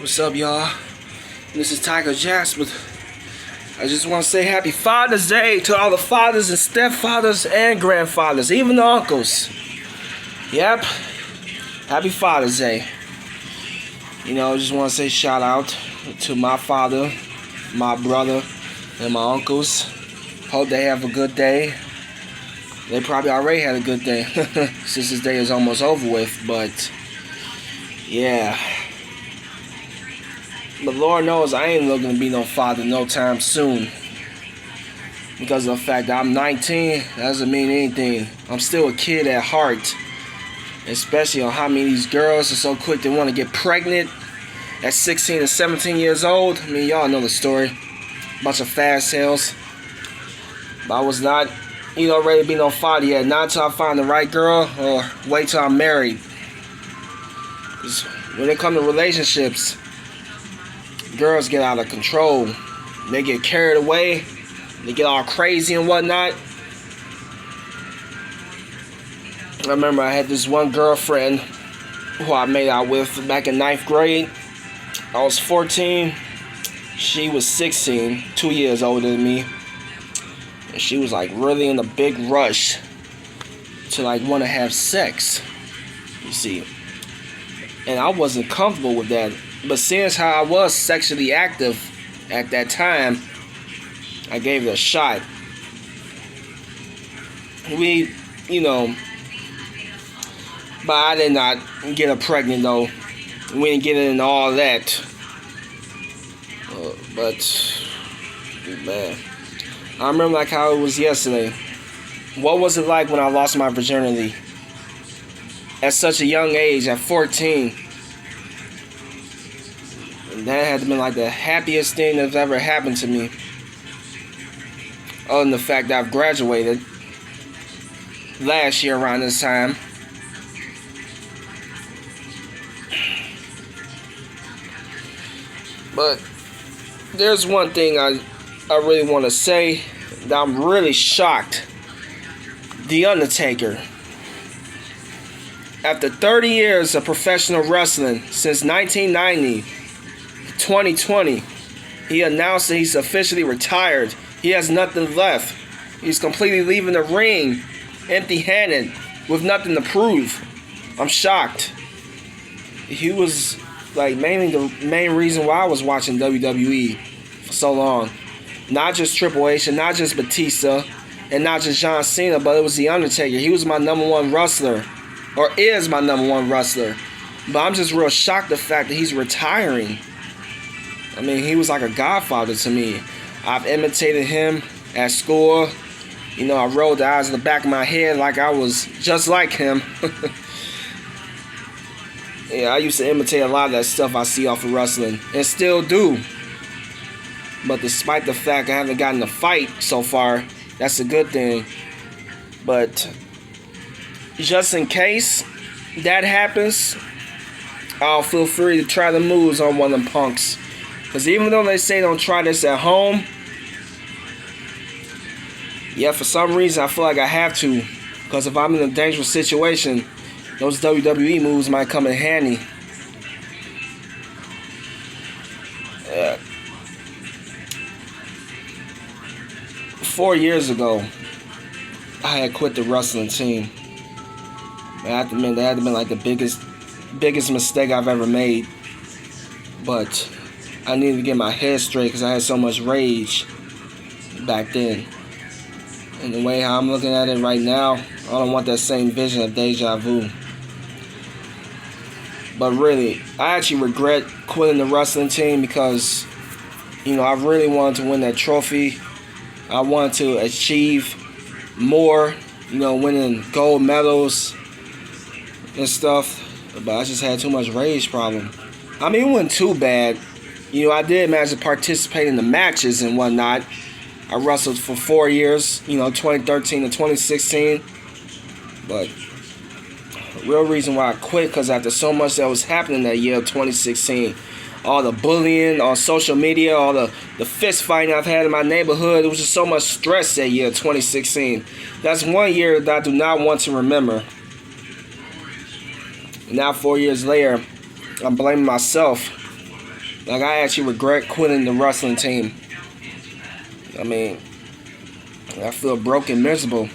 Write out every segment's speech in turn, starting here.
What's up, y'all? This is Tiger Jasper. I just want to say happy Father's Day to all the fathers and stepfathers and grandfathers, even the uncles. Yep. Happy Father's Day. You know, I just want to say shout out to my father, my brother, and my uncles. Hope they have a good day. They probably already had a good day since this day is almost over with, but yeah. But Lord knows I ain't looking to be no father no time soon. Because of the fact that I'm 19, that doesn't mean anything. I'm still a kid at heart. Especially on how many of these girls are so quick to want to get pregnant at 16 and 17 years old. I mean, y'all know the story. Bunch of fast sales. But I was not, ready to be no father yet. Not until I find the right girl or wait till I'm married. 'Cause when it comes to relationships, girls get out of control. They get carried away. They get all crazy and whatnot. I remember I had this one girlfriend who I made out with back in 9th grade. I was 14. She was 16, 2 years older than me. And she was like really in a big rush to like want to have sex. You see. And I wasn't comfortable with that. But since how I was sexually active at that time, I gave it a shot. But I did not get her pregnant though. We didn't get into all that. But, man, I remember like how it was yesterday. What was it like when I lost my virginity? At such a young age, at 14. That had been like the happiest thing that's ever happened to me. Other than the fact that I've graduated last year around this time. But there's one thing I really want to say that I'm really shocked. The Undertaker. After 30 years of professional wrestling, since 1990, 2020, he announced that he's officially retired. He has nothing left. He's completely leaving the ring empty-handed with nothing to prove. I'm shocked. He was like mainly the main reason why I was watching WWE for so long. Not just Triple H and not just Batista and not just John Cena, but it was The Undertaker. He was my number one wrestler, or is my number one wrestler. But I'm just real shocked the fact that he's retiring. I mean, he was like a godfather to me. I've imitated him at school. I rolled the eyes in the back of my head like I was just like him. Yeah, I used to imitate a lot of that stuff I see off of wrestling. And still do. But despite the fact I haven't gotten a fight so far, that's a good thing. But just in case that happens, I'll feel free to try the moves on one of them punks. Because even though they say don't try this at home, yeah, for some reason I feel like I have to. Because if I'm in a dangerous situation, those WWE moves might come in handy. 4 years ago, I had quit the wrestling team. I have to admit, that had been like the biggest mistake I've ever made. But I needed to get my head straight because I had so much rage back then. And the way how I'm looking at it right now, I don't want that same vision of deja vu. But really, I actually regret quitting the wrestling team because, I really wanted to win that trophy. I wanted to achieve more, winning gold medals and stuff. But I just had too much rage problem. I mean, it wasn't too bad. I did manage to participate in the matches and whatnot. I wrestled for 4 years, 2013 to 2016. But the real reason why I quit, because after so much that was happening that year of 2016, all the bullying on social media, all the fist fighting I've had in my neighborhood, it was just so much stress that year of 2016. That's one year that I do not want to remember. And now 4 years later, I'm blaming myself Like, I actually regret quitting the wrestling team. I mean, I feel broke and miserable.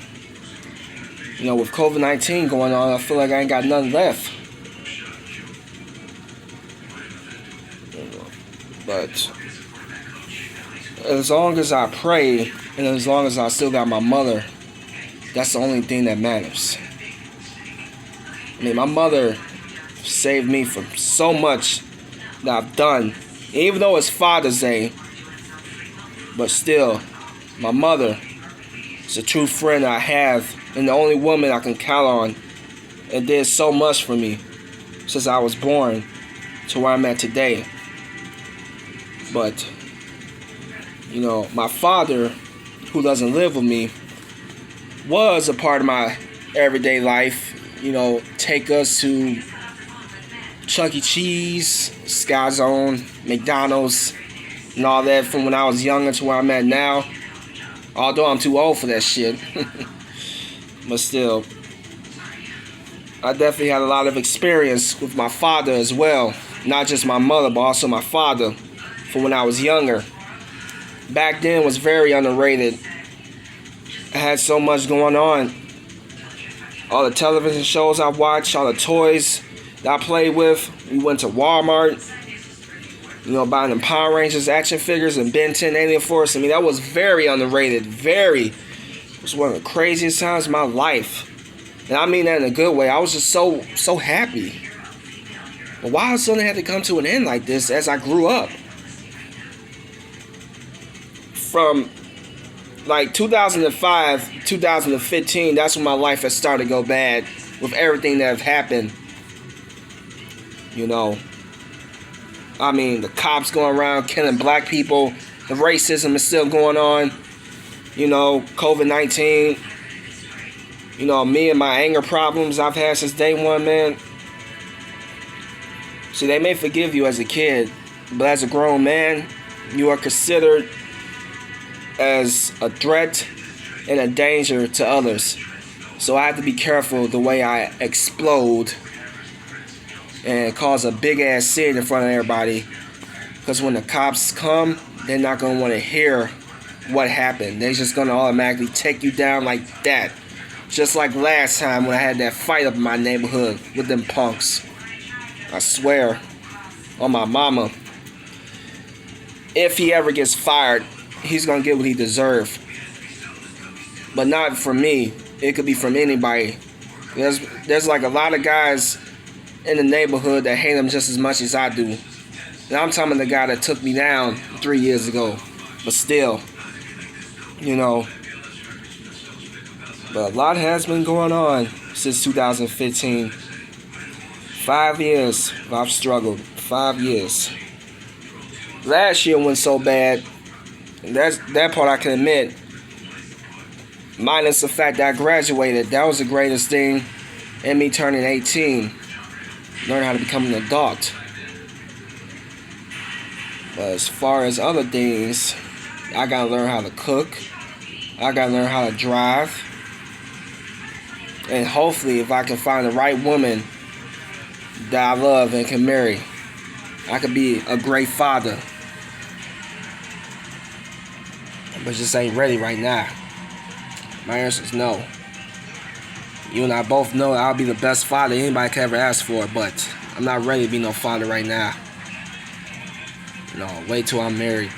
You know, with COVID-19 going on, I feel like I ain't got nothing left. But as long as I pray and as long as I still got my mother, that's the only thing that matters. I mean, my mother saved me from so much that I've done. Even though it's Father's Day, but still, my mother is a true friend I have and the only woman I can count on, and did so much for me since I was born to where I'm at today. But, you know, my father, who doesn't live with me, was a part of my everyday life. You know, take us to Chuck E. Cheese, Sky Zone, McDonald's, and all that from when I was younger to where I'm at now. Although I'm too old for that shit. But still, I definitely had a lot of experience with my father as well. Not just my mother, but also my father from when I was younger. Back then was very underrated. I had so much going on. All the television shows I watched, all the toys that I played with. We went to Walmart, you know, buying them Power Rangers action figures and Ben 10 Alien Force. I mean, that was very underrated. It was one of the craziest times of my life. And I mean that in a good way. I was just so happy. But why did something have to come to an end like this as I grew up? From like 2005, 2015, that's when my life has started to go bad with everything that have happened. You know, I mean, the cops going around killing black people. The racism is still going on. You know, COVID-19. You know, me and my anger problems I've had since day one, man. See, they may forgive you as a kid, but as a grown man, you are considered as a threat and a danger to others. So I have to be careful the way I explode and cause a big ass scene in front of everybody. Because when the cops come, they're not going to want to hear what happened. They're just going to automatically take you down like that. Just like last time when I had that fight up in my neighborhood with them punks. I swear on my mama, if he ever gets fired, he's going to get what he deserves. But not from me. It could be from anybody. There's like a lot of guys in the neighborhood that hate him just as much as I do. And I'm talking the guy that took me down 3 years ago. But still, you know. But a lot has been going on since 2015. 5 years I've struggled. 5 years. Last year went so bad. And that part I can admit. Minus the fact that I graduated. That was the greatest thing. And me turning 18. Learn how to become an adult. But as far as other things, I gotta learn how to cook. I gotta learn how to drive. And hopefully, if I can find the right woman that I love and can marry, I could be a great father. But just ain't ready right now. My answer is no. You and I both know I'll be the best father anybody could ever ask for, but I'm not ready to be no father right now. No, wait till I'm married.